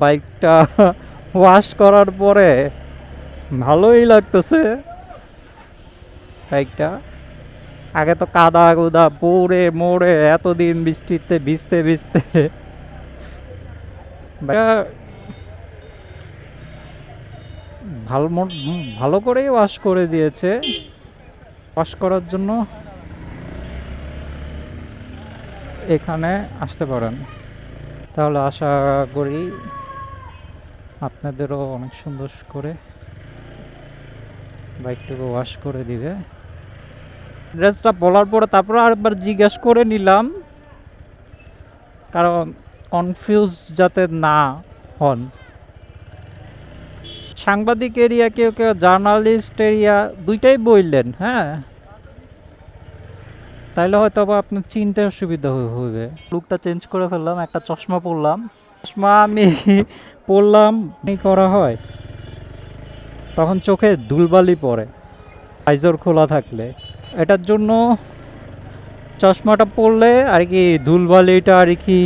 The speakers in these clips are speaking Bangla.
বাইকটা ওয়াশ করার পরে ভালোই লাগতেছে বাইকটা। আগে তো কাদা কুদা পড়ে মোড়ে এতদিন বৃষ্টিতে ভিজতে ভিজতে ভালো ভালো করেই ওয়াশ করে দিয়েছে। ওয়াশ করার জন্য এখানে আসতে পারেন, তাহলে আশা করি আপনাদেরও অনেক সুন্দর করে বাইকটাকে ওয়াশ করে দিবে। ড্রেসটা বলার পরে তারপরে আরেকবার জিজ্ঞেস করে নিলাম, কারণ কনফিউজ যাতে না হন। সাংবাদিক এরিয়া কেউ কেউ জার্নালিস্ট এরিয়া দুইটাই বললেন, হ্যাঁ, তাইলে হয়তো বা আপনার চিনতে অসুবিধা হবে। লুকটা চেঞ্জ করে ফেললাম, একটা চশমা পরলাম। চশমা আমি পরলাম করা হয় তখন চোখে ধুলবালি পড়ে ভাইজর খোলা থাকলে, এটার জন্য চশমাটা পরলে আর কি ধুলবালিটা আর কি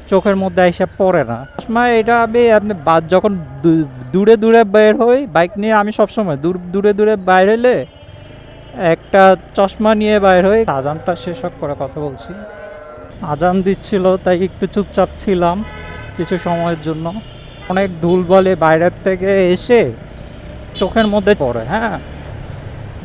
চোখের মধ্যে এসে পড়ে না। চশমা এটা আমি আপনি যখন দূরে দূরে বের হই বাইক নিয়ে, আমি সবসময় দূরে দূরে বাইর হইলে একটা চশমা নিয়ে বাইর হই। আজানটা শেষ করে কথা বলছি, আজান দিচ্ছিল তাই একটু চুপচাপ ছিলাম কিছু সময়ের জন্য। অনেক ধুলবালি বাইরের থেকে এসে চোখের মধ্যে পড়ে, হ্যাঁ,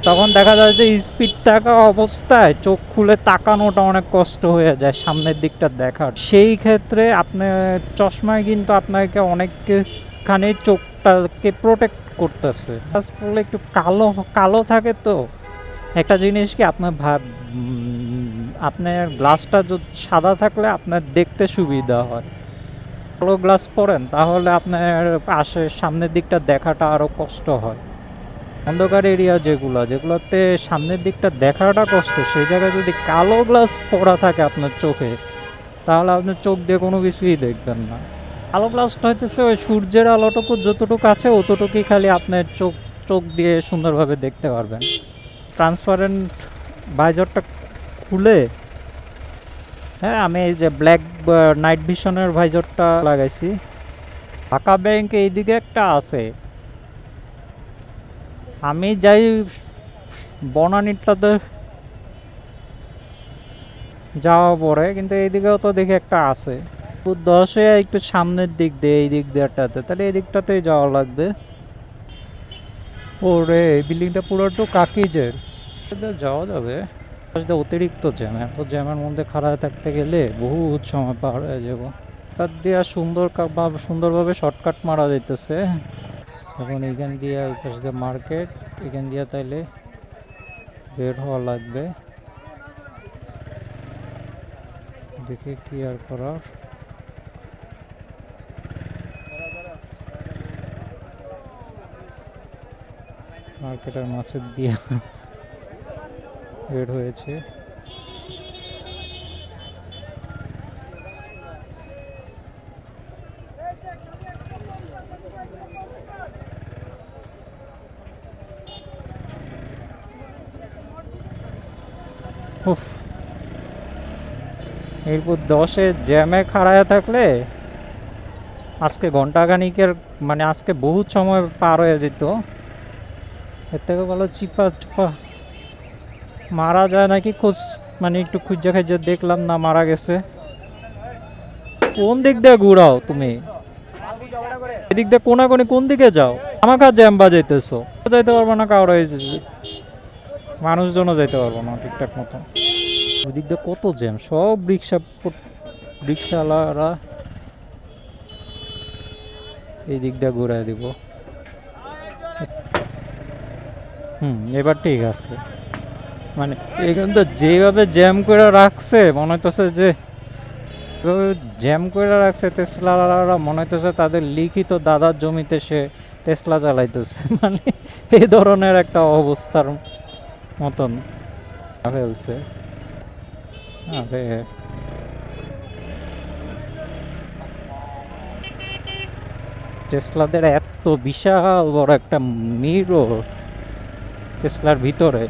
তখন দেখা যায় যে স্পিড থাকা অবস্থায় চোখ খুলে তাকানোটা অনেক কষ্ট হয়ে যায় সামনের দিকটা দেখার। সেই ক্ষেত্রে আপনার চশমায় কিন্তু আপনাকে অনেকখানি চোখটাকে প্রোটেক্ট করতেছে। পড়লে একটু কালো কালো থাকে, তো একটা জিনিস কি আপনার আপনার গ্লাসটা যদি সাদা থাকলে আপনার দেখতে সুবিধা হয়। কালো গ্লাস পরেন তাহলে আপনার পাশে সামনের দিকটা দেখাটা আরও কষ্ট হয়। অন্ধকার এরিয়া যেগুলোতে সামনের দিকটা দেখাটা কষ্ট, সেই জায়গায় যদি কালো গ্লাস পরা থাকে আপনার চোখে, তাহলে আপনার চোখ দিয়ে কোনো কিছুই দেখবেন না। কালো গ্লাসটা হইতেছে ওই সূর্যের আলোটুকু যতটুকু আছে অতটুকুই খালি আপনার চোখ দিয়ে সুন্দরভাবে দেখতে পারবেন। ট্রান্সপারেন্ট ভাইজরটা খুলে, হ্যাঁ, আমি এই যে ব্ল্যাক নাইট ভিশনের ভাইজরটা লাগাইছি। ঢাকা ব্যাংক এইদিকে একটা আছে, আমি যাই বনানীটাতে যাওয়া পরে, কিন্তু এইদিকেও তো দেখি একটা আছে। 10-এ একটু সামনের দিক দিয়ে এই দিক দিয়েটাতে, তাহলে এই দিকটাতেই যাওয়া লাগবে। ওরে এই বিল্ডিংটা পুরো একটু কাকিজের, যাওয়া যাবে। অতিরিক্ত জ্যাম, এত জ্যামের মধ্যে খাড়া থাকতে গেলে বহুত সময় পার হয়ে যাবো। তার দিয়া সুন্দরভাবে শর্টকাট মারা যাইতেছে। এখন এখান দিয়ে মার্কেট, এখান দিয়ে তাইলে বের হওয়া লাগবে। দেখে কি আর করার। মার্কেটের মাছের দিয়ে বের হয়েছে। এরপর 10-এ জ্যামে খাড়ায় থাকলে আজকে ঘন্টাখানিকের মানে আজকে বহুত সময় পার হয়ে যেত। এর থেকে ভালো চিপা মারা যায় নাকি মানে একটু খুঁজে খাইজে দেখলাম না মারা গেছে। কোন দিক দিয়ে ঘুরাও তুমি? এদিক দিয়ে কোনাকুনি কোন দিকে যাও? আমাকে জ্যাম বাজাইতেছো, যাইতে পারবো না, কারো মানুষজনও যাইতে পারবো না ঠিকঠাক মতো। ওই দিক দিয়ে কত জ্যাম, সব রিক্সাওয়ালারা এই দিক দিয়ে ঘুরাই দিব। এবার ঠিক আছে। মানে এখানে তো যেভাবে জ্যাম করে রাখছে মনে হইতেছে যে জ্যাম করে রাখছে টেসলারা, মনে হইতেছে তাদের লিখিত দাদার জমিতে সে টেসলা চালাইতেছে। মানে এই ধরনের একটা অবস্থার মতন ফেলছে। আরে টেসলাদের এত বিশাল বড় একটা মিরর টেসলার ভিতরে,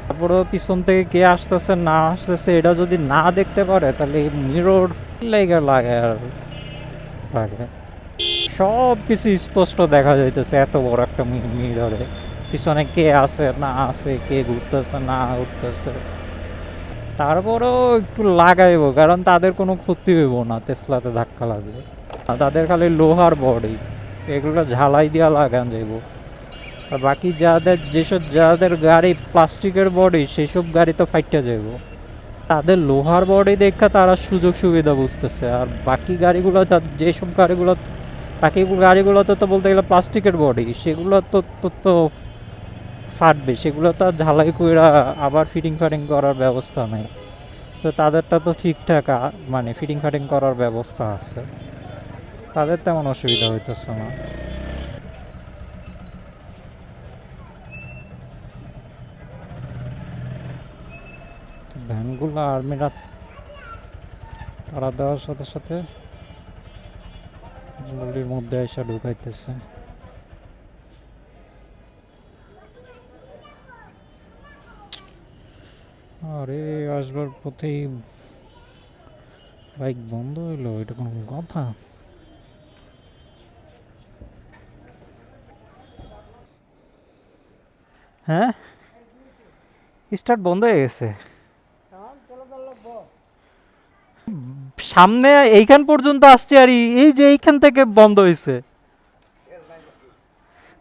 তারপরেও পিছন থেকে কে আসতেছে না আসতেছে এটা যদি না দেখতে পারে তাহলে মিরর লাগে আর লাগে। সব কিছু স্পষ্ট দেখা যাইতেছে এত বড় একটা মিররে। পিছনে কে আছে না আছে, কে ঘুরতেছে না ঘুরতেছে। তারপরেও একটু লাগাইবো, কারণ তাদের কোনো ক্ষতি হইব না টেসলাতে ধাক্কা লাগবে। আর তাদের খালি লোহার বডি, এগুলো ঝালাই দিয়া লাগান যাইব। আর বাকি যাদের গাড়ি প্লাস্টিকের বডি, সেসব গাড়ি তো ফাইটে যাইব। তাদের লোহার বডি দেখা তারা সুযোগ সুবিধা বুঝতেছে। আর বাকি গাড়িগুলো যেসব গাড়িগুলো, বাকি গাড়িগুলোতে তো বলতে গেলে প্লাস্টিকের বডি, সেগুলো তো তো তো ফাটবে, সেগুলো তো আর ঝালাই কইরা আবার ফিটিং ফাটিং করার ব্যবস্থা নেই। তো তাদেরটা তো ঠিকঠাক মানে ফিটিং ফাটিং করার ব্যবস্থা আছে, তাদের তেমন অসুবিধা হইতেছে না। ভ্যানগুলো আর্মিরা তারা দেওয়ার সাথে সাথে গলির মধ্যে এসে ঢুকাইতেছে। আরে আসবার পথেই বাইক বন্ধ হইলো, এটা কোনো কথা? হ্যাঁ, স্টার্ট বন্ধ হয়ে গেছে। সামনে এইখান পর্যন্ত আসছে, আর এই যে এইখান থেকে বন্ধ হয়েছে।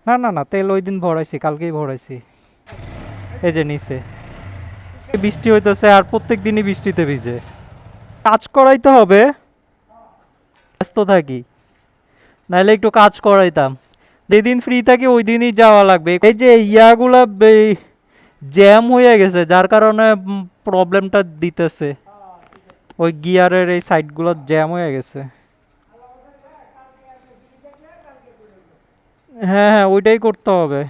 না না না, তেল ওই দিন ভরাইছি, কালকেই ভরাইছি। এই যে নিচে বৃষ্টি হইতেছে, আর প্রত্যেক দিনই বৃষ্টিতে ভিজে। কাজ করাইতে হবে, ব্যস্ত থাকি, নাহলে একটু কাজ করাইতাম। যেদিন ফ্রি থাকি ওই দিনই যাওয়া লাগবে। এই যে ইয়াগুলা জ্যাম হয়ে গেছে, যার কারণে প্রবলেমটা দিতেছে। ওই গিয়ারের এই সাইডগুলো জ্যাম হয়ে গেছে। হ্যাঁ হ্যাঁ, ওইটাই করতে হবে।